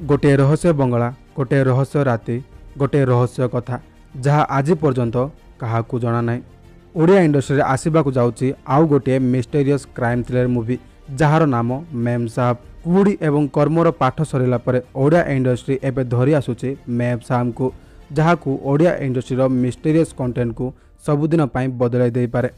गोटे रहस्य बंगला, गोटे रहस्य राति, गोटे रहस्य कथा जहाँ आज पर्यंत क्या जना ना। ओडिया इंडस्ट्री आसवाक जाऊँगी आउ गोटे mysterious crime thriller movie jar नाम मेमसाब। कुहुड़ी एवं कर्मर पाठ सरला पर ओडिया इंडस्ट्री एवं धरी आसुचे मेमसाब को, जहाँ को ओडिया इंडस्ट्री मिस्टेरियस कंटेंट को सबुदिन बदलाई दे पारे।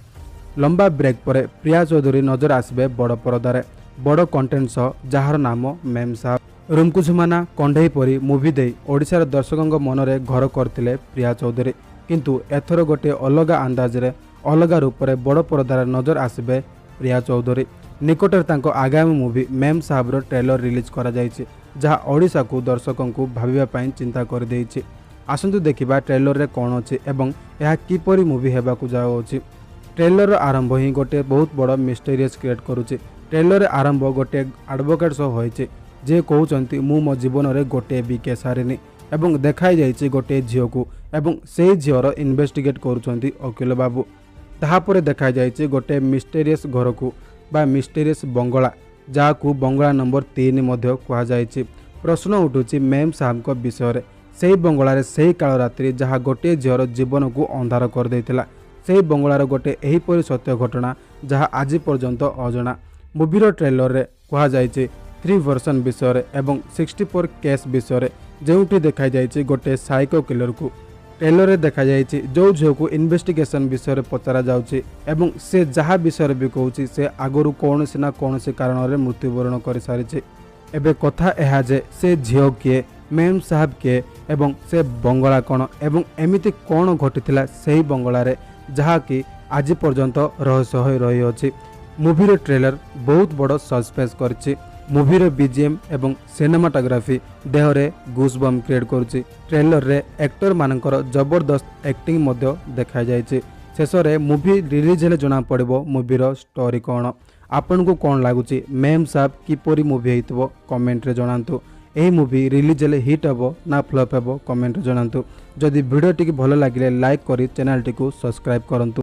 लंबा ब्रेक पर प्रिया चौधुरी नजर आसबे बड़ परदारे बड़ कंटेंट सह जार नाम मेमसाब। रुमकुसुमाना कंढई परी मुवी दे ओडिशार दर्शकों मनरे घर करथिले प्रिया चौधुरी, किंतु एथर गोटे अलग अंदाजरे अलग रूप में बड़ परदार नजर आसबे प्रिया चौधुरी। निकटर तांको आगामी मूवी मेमसाब रो ट्रेलर रिलीज करा जायछि, जहाँ ओडिशा को दर्शकों को भाबिबा पई चिंता कर देछि। आसंतु देखिबा ट्रेलर रे कोन अछि एवं यह किपरि मूवी हेबाकू जाउछि। ट्रेलर आरंभ ही गोटे बहुत बड़ मिस्टेरियस क्रिएट करुछि। ट्रेलर आरंभ गोटे एडवोकेट सह होइछि जे कहउचंती मु मो जीवन रे गोटे भी केस हारिनी एवं देखाई जाइछि गोटे झियो को एवं से झियोर इन्वेस्टिगेट करुचंती वकील बाबू। ताहापर देखाई जाइछि गोटे मिस्टेरियस घर को बा मिस्टेरियस बंगला, जहाँ को बंगला नंबर 3 मध्य कहा जाइछि। प्रश्न उठुछि मेमसाब को विषय रे। सेही बंगलारे सेही काल रात्रि जहाँ गोटे झियोर जीवन को अंधार कर देथिला, सेही बंगलार गोटे एहीपरि सत्य घटना जहाँ आज पर्यंत अजना। मूवीर ट्रेलर रे कहा जाइछि 3 वर्सन विषय रे एवं 64 केस विषय रे, जेउठी देखाई जाइछि गोटे साइको किलर को। ट्रेलर रे देखा जाइछि जो झियो को इन्वेस्टिगेशन विषय रे पचरा जाउछि एवं से जहाँ विषय रे भी कहउछि से आगरु कौनसी ना कौनसी कारण रे मृत्युवरण कर सारिछि। एबे कथा एहा जे से झियो किए, मेमसाब किए एवं से बंगला कौन एवं एमिति कौन घटिथिला सेही बंगला रे, जहाँ कि आज पर्यंत रहस्य होई रही अछि। मूवीर ट्रेलर बहुत बड़ सस्पेंस करछि। मूवीर बीजीएम एवं सिनेमाटोग्राफी देहरे गूसबम क्रिएट करुछि। ट्रेलर रे एक्टर मानकर जबरदस्त एक्टिंग मध्य देखा जाइछि। शेष रे मूवी रिलीज हेले जना पड़िबो मूवीर स्टोरी कौन। आपन को कौन लागुछि मेमसाब किपरि मूवी हेइतबो कमेंट रे जणांतु। एही मूवी रिलीज हेले हिट हेबो ना फ्लॉप हेबो कमेंट रे जणांतु। जदि वीडियो टी भलो लागिले लाइक करी चैनल टी को सब्सक्राइब करंतु।